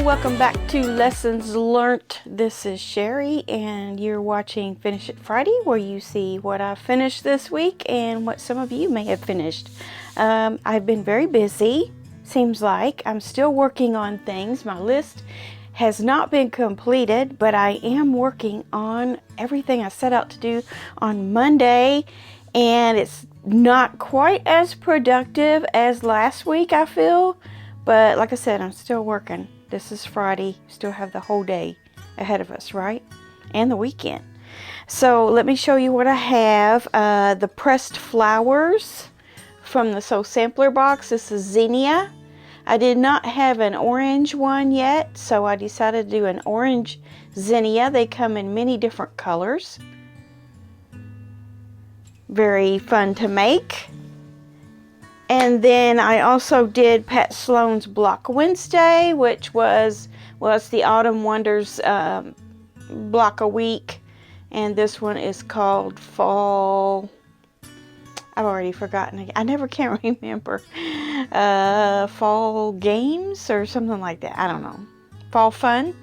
welcome back to Lessons Learnt. This is Sherry and you're watching Finish It Friday, where you see what I finished this week and what some of you may have finished. I've been very busy, seems like. I'm still working on things. My list has not been completed, but I am working on everything I set out to do on Monday, and it's not quite as productive as last week, I feel. But like I said, I'm still working. This is Friday. Still have the whole day ahead of us, right? And the weekend. So let me show you what I have. The pressed flowers from the Sew Sampler box. This is zinnia. I did not have an orange one yet, so I decided to do an orange zinnia. They come in many different colors. Very fun to make. And then I also did Pat Sloan's Block Wednesday, which was, well, it's the Autumn Wonders block a week. And this one is called Fall, I've already forgotten. I never can remember. Fall Games or something like that. I don't know. Fall Fun?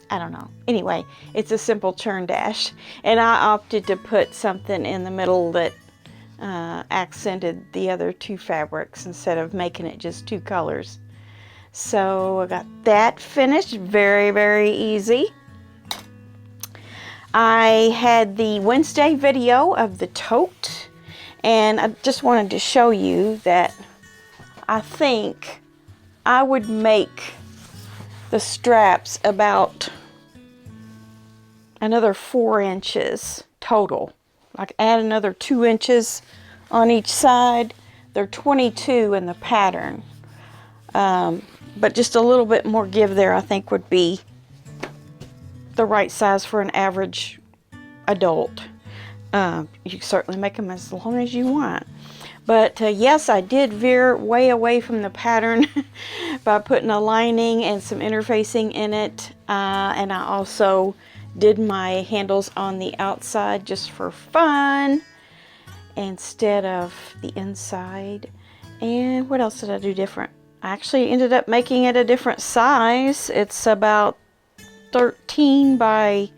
I don't know. Anyway, it's a simple churn dash. And I opted to put something in the middle that accented the other two fabrics instead of making it just two colors. So I got that finished. Very, very easy. I had the Wednesday video of the tote, and I just wanted to show you that I think I would make the straps about another 4 inches total. Like add another 2 inches on each side. They're 22 in the pattern, but just a little bit more give there I think would be the right size for an average adult. You can certainly make them as long as you want, but yes, I did veer way away from the pattern by putting a lining and some interfacing in it, and I also did my handles on the outside just for fun instead of the inside. And what else did I do different? I actually ended up making it a different size. It's about 13 by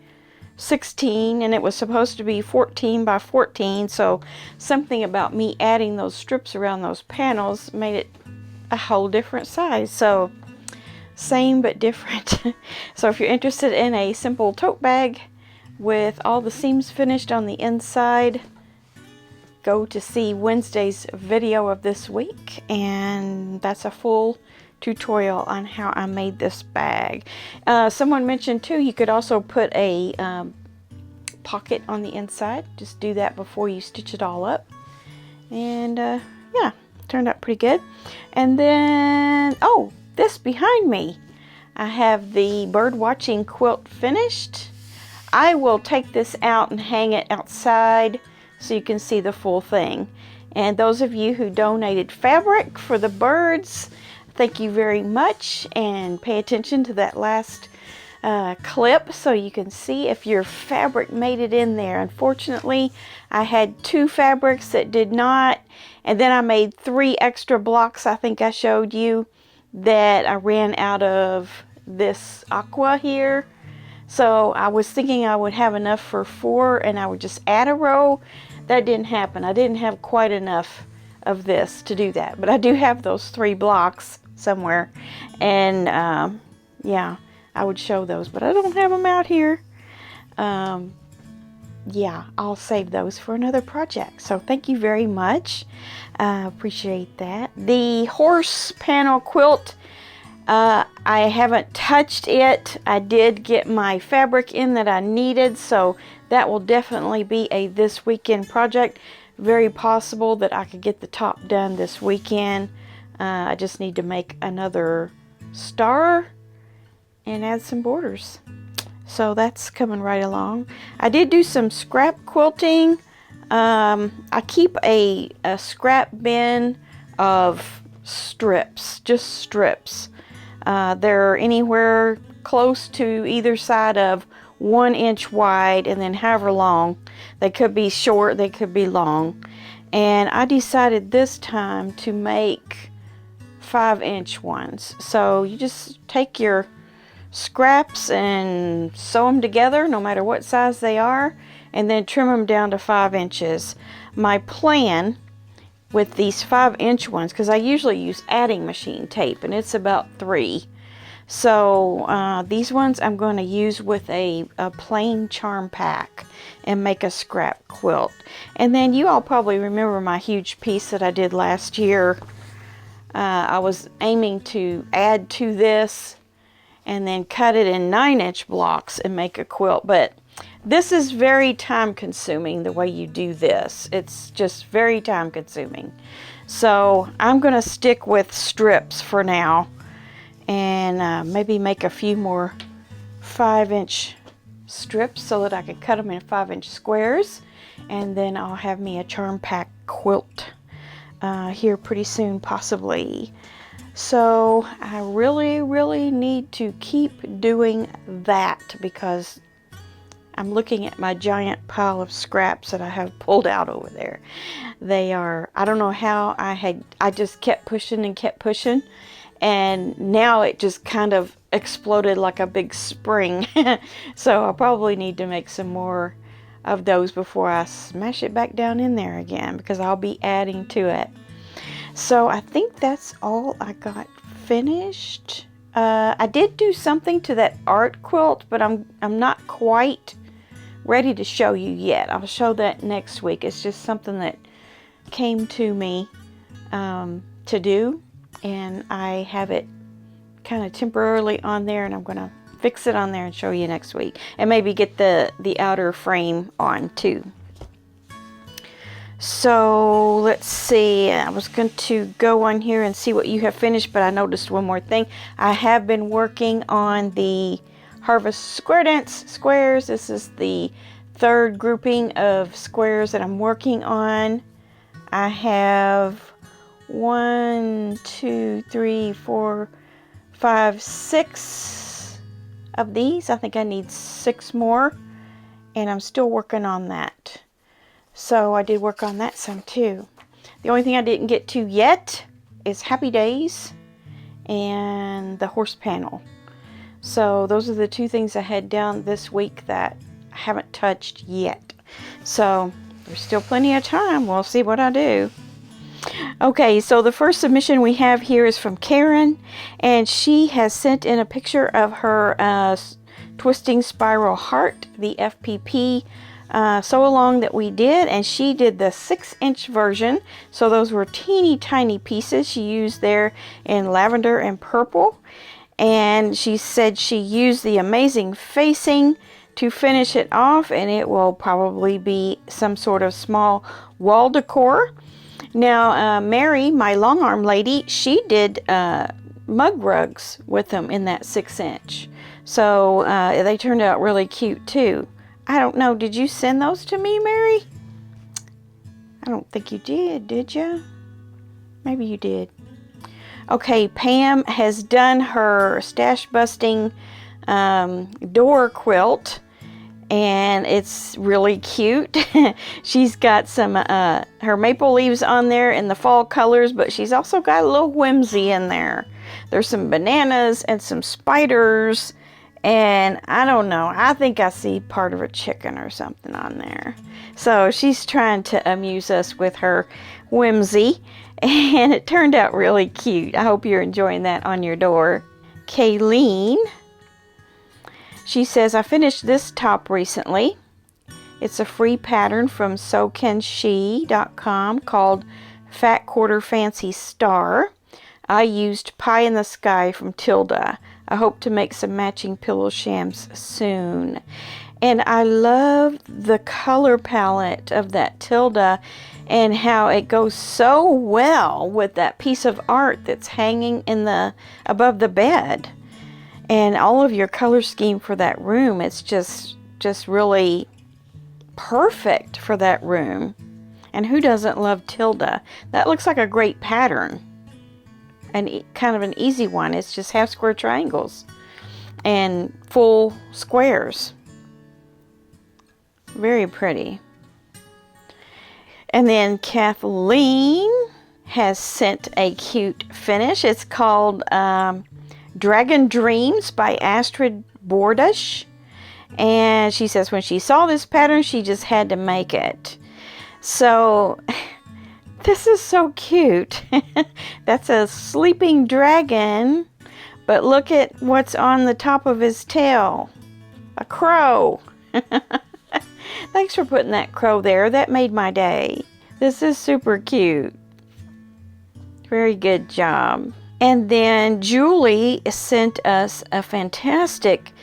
16 and it was supposed to be 14 by 14, so something about me adding those strips around those panels made it a whole different size. So same but different. So if you're interested in a simple tote bag with all the seams finished on the inside, go to see Wednesday's video of this week, and that's a full tutorial on how I made this bag. Someone mentioned too, you could also put a pocket on the inside. Just do that before you stitch it all up, and yeah, turned out pretty good. And then, oh, this behind me, I have the Birdwatching quilt finished. I will take this out and hang it outside so you can see the full thing. And those of you who donated fabric for the birds, thank you very much, and pay attention to that last clip so you can see if your fabric made it in there. Unfortunately, I had 2 fabrics that did not, and then I made 3 extra blocks. I think I showed you that I ran out of this aqua here, so I was thinking I would have enough for 4 and I would just add a row. That didn't happen. I didn't have quite enough of this to do that, but I do have those 3 blocks somewhere, and yeah, I would show those, but I don't have them out here. Yeah, I'll save those for another project. So thank you very much. Appreciate that. The horse panel quilt, I haven't touched it. I did get my fabric in that I needed, so that will definitely be a this weekend project. Very possible that I could get the top done this weekend. I just need to make another star and add some borders. So that's coming right along. I did do some scrap quilting. I keep a scrap bin of strips, just strips. They're anywhere close to either side of 1 inch wide, and then however long. They could be short, they could be long. And I decided this time to make 5-inch ones. So you just take your scraps and sew them together no matter what size they are, and then trim them down to 5 inches. My plan with these 5-inch ones, because I usually use adding machine tape and it's about 3. So these ones I'm going to use with a plain charm pack and make a scrap quilt. And then you all probably remember my huge piece that I did last year. I was aiming to add to this and then cut it in 9-inch blocks and make a quilt. But this is very time consuming the way you do this. It's just very time consuming. So I'm going to stick with strips for now. And maybe make a few more 5-inch strips so that I can cut them in 5-inch squares. And then I'll have me a charm pack quilt here pretty soon, possibly. So I really need to keep doing that, because I'm looking at my giant pile of scraps that I have pulled out over there. They are, I don't know how I just kept pushing and kept pushing. And now it just kind of exploded like a big spring. So I probably need to make some more of those before I smash it back down in there again, because I'll be adding to it. So I think that's all I got finished. I did do something to that art quilt, but I'm not quite ready to show you yet. I'll show that next week. It's just something that came to me to do. And I have it kind of temporarily on there, and I'm going to fix it on there and show you next week. And maybe get the outer frame on too. So let's see. I was going to go on here and see what you have finished, but I noticed one more thing. I have been working on the Harvest Square Dance squares. This is the 3rd grouping of squares that I'm working on. I have 1, 2, 3, 4, 5, 6 of these. I think I need 6 more, and I'm still working on that. So I did work on that some too. The only thing I didn't get to yet is Happy Days and the horse panel. So those are the 2 things I had down this week that I haven't touched yet. So there's still plenty of time. We'll see what I do. Okay, so the first submission we have here is from Karen, and she has sent in a picture of her twisting spiral heart, the FPP sew along that we did, and she did the 6-inch version. So those were teeny tiny pieces she used there in lavender and purple, and she said she used the amazing facing to finish it off, and it will probably be some sort of small wall decor. Now, Mary, my long arm lady, she did mug rugs with them in that 6-inch. So they turned out really cute too. I don't know, did you send those to me, Mary? I don't think you did you? Maybe you did. Okay, Pam has done her stash busting door quilt. And it's really cute. She's got some her maple leaves on there in the fall colors, but she's also got a little whimsy in there. There's some bananas and some spiders, and I don't know, I think I see part of a chicken or something on there. So she's trying to amuse us with her whimsy, and it turned out really cute. I hope you're enjoying that on your door. Kayleen, she says, I finished this top recently. It's a free pattern from SewCanShe.com called Fat Quarter Fancy Star. I used Pie in the Sky from Tilda. I hope to make some matching pillow shams soon. And I love the color palette of that Tilda and how it goes so well with that piece of art that's hanging in the above the bed. And all of your color scheme for that room, it's just really perfect for that room. And who doesn't love Tilda? That looks like a great pattern. And kind of an easy one. It's just half square triangles and full squares. Very pretty. And then Kathleen has sent a cute finish. It's called Dragon Dreams by Astrid Bordush. And she says when she saw this pattern, she just had to make it. So this is so cute. That's a sleeping dragon, but look at what's on the top of his tail. A crow. Thanks for putting that crow there. That made my day. This is super cute. Very good job. And then Julie sent us a fantastic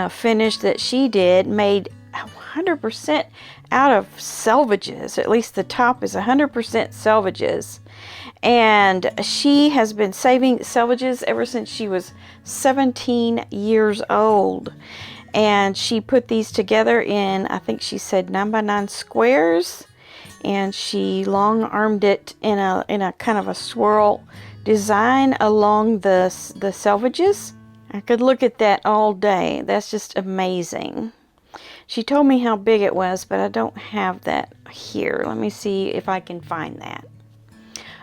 finish that she did, made 100% out of selvages. At least the top is 100% selvages. And she has been saving selvages ever since she was 17 years old. And she put these together in, I think she said 9x9 squares. And she long armed it in a kind of a swirl design along the selvages. I could look at that all day. That's just amazing. She told me how big it was, but I don't have that here. Let me see if I can find that.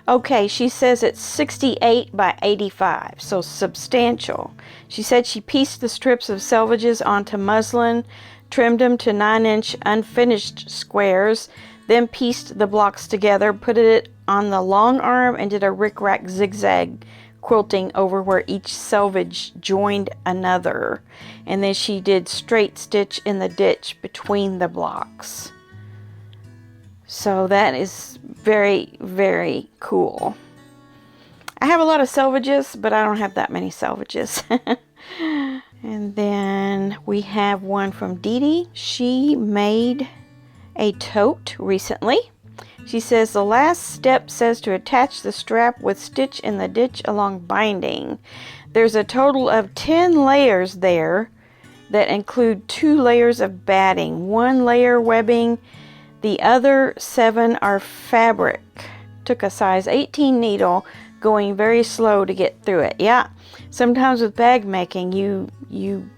Okay, she says it's 68 by 85, so substantial. She said she pieced the strips of selvages onto muslin, trimmed them to 9-inch unfinished squares, then pieced the blocks together, put it on the long arm, and did a rickrack zigzag quilting over where each selvage joined another. And then she did straight stitch in the ditch between the blocks. So that is very, very cool. I have a lot of selvages, but I don't have that many selvages. And then we have one from Dee Dee. She made a tote recently. She says the last step says to attach the strap with stitch in the ditch along binding. There's a total of 10 layers there that include 2 layers of batting, 1 layer webbing, the other 7 are fabric. Took a size 18 needle, going very slow to get through it. Yeah, sometimes with bag making you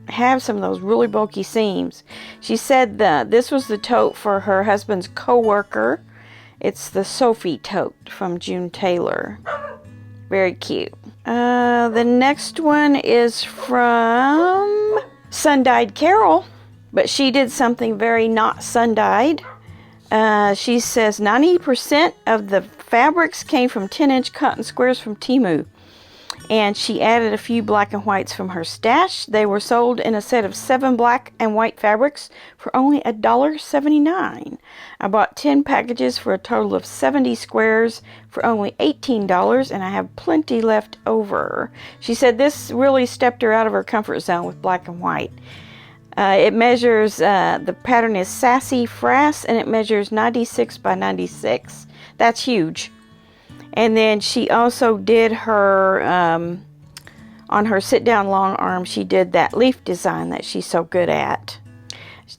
have some of those really bulky seams. She said this was the tote for her husband's co-worker. It's the Sophie tote from June Taylor. Very cute. The next one is from Sun-Dyed Carol, but she did something very not sun-dyed. She says 90% of the fabrics came from 10-inch cotton squares from Temu. And she added a few black and whites from her stash. They were sold in a set of 7 black and white fabrics for only $1.79. I bought 10 packages for a total of 70 squares for only $18, and I have plenty left over. She said this really stepped her out of her comfort zone with black and white. It measures, the pattern is Sassy Frass, and it measures 96 by 96. That's huge. And then she also did her, on her sit-down long arm, she did that leaf design that she's so good at.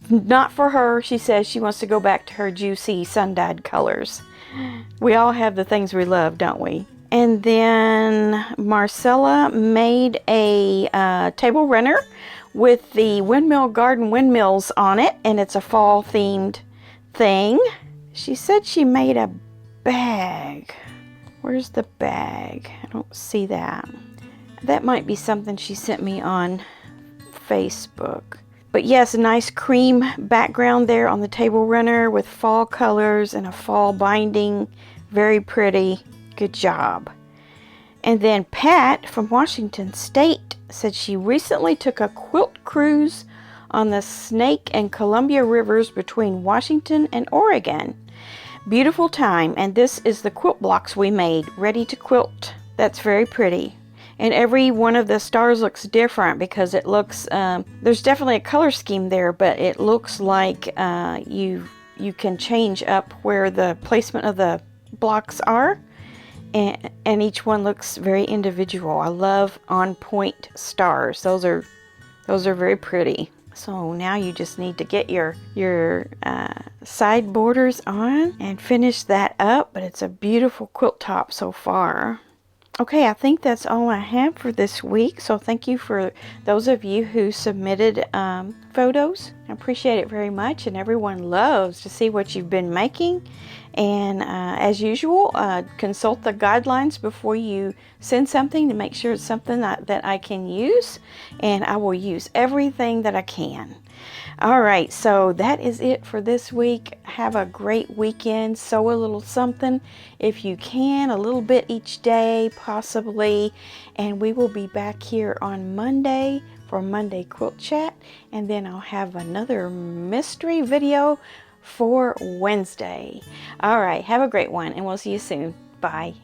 Not for her. She says she wants to go back to her juicy sun-dyed colors. We all have the things we love, don't we? And then Marcella made a table runner with the Windmill Garden windmills on it, and it's a fall-themed thing. She said she made a bag. Where's the bag? I don't see that. That might be something she sent me on Facebook. But yes, a nice cream background there on the table runner with fall colors and a fall binding. Very pretty. Good job. And then Pat from Washington State said she recently took a quilt cruise on the Snake and Columbia rivers between Washington and Oregon. Beautiful time, and this is the quilt blocks we made, ready to quilt. That's very pretty. And every one of the stars looks different because it looks, there's definitely a color scheme there, but it looks like you can change up where the placement of the blocks are. And each one looks very individual. I love on-point stars. Those are very pretty. So now you just need to get your side borders on and finish that up. But it's a beautiful quilt top so far. Okay, I think that's all I have for this week. So thank you for those of you who submitted photos. I appreciate it very much, and everyone loves to see what you've been making. And as usual, consult the guidelines before you send something to make sure it's something that I can use, and I will use everything that I can. All right, so that is it for this week. Have a great weekend. Sew a little something if you can, a little bit each day possibly, and we will be back here on Monday for Monday Quilt Chat, and then I'll have another mystery video for Wednesday. All right, have a great one, and we'll see you soon. Bye.